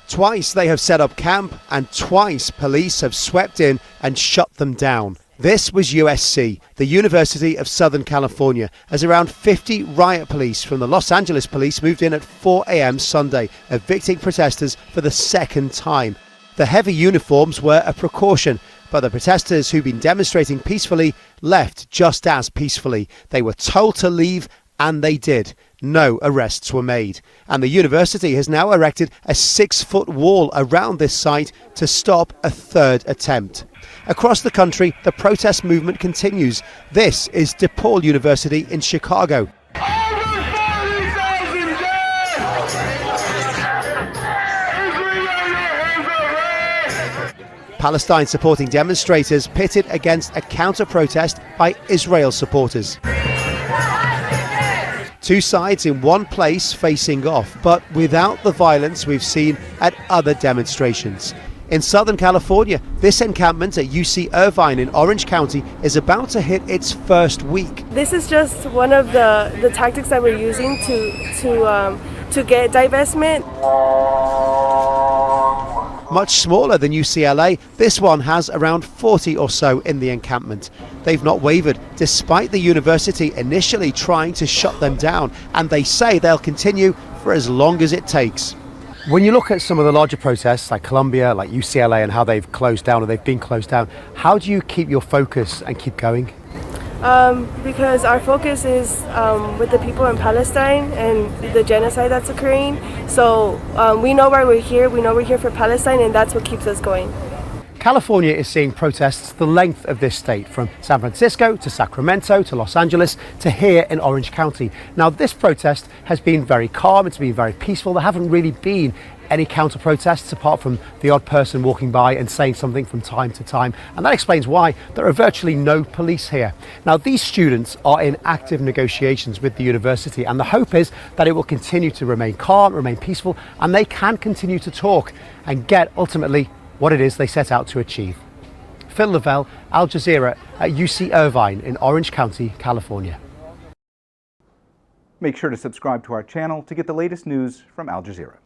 Twice they have set up camp, and twice police have swept in and shut them down. This was USC, the University of Southern California, as around 50 riot police from the Los Angeles police moved in at 4 a.m. Sunday, evicting protesters for the second time. The heavy uniforms were a precaution, but the protesters who'd been demonstrating peacefully left just as peacefully. They were told to leave, and they did. No arrests were made. And the university has now erected a 6-foot wall around this site to stop a third attempt. Across the country, the protest movement continues. This is DePaul University in Chicago. Palestine supporting demonstrators pitted against a counter-protest by Israel supporters. Two sides in one place facing off, but without the violence we've seen at other demonstrations. In Southern California, this encampment at UC Irvine in Orange County is about to hit its first week. This is just one of the tactics that we're using to get divestment. Much smaller than UCLA, this one has around 40 or so in the encampment. They've not wavered, despite the university initially trying to shut them down, and they say they'll continue for as long as it takes. When you look at some of the larger protests like Columbia, like UCLA, and how they've closed down or they've been closed down, how do you keep your focus and keep going? Because our focus is with the people in Palestine and the genocide that's occurring. So we know why we're here. We know we're here for Palestine, and that's what keeps us going. California is seeing protests the length of this state, from San Francisco to Sacramento to Los Angeles to here in Orange County. Now, this protest has been very calm, it's been very peaceful. There haven't really been any counter protests apart from the odd person walking by and saying something from time to time, and that explains why there are virtually no police here. Now, these students are in active negotiations with the university, and the hope is that it will continue to remain calm, remain peaceful, and they can continue to talk and get ultimately what it is they set out to achieve. Phil Lavelle, Al Jazeera at UC Irvine in Orange County, California. Make sure to subscribe to our channel to get the latest news from Al Jazeera.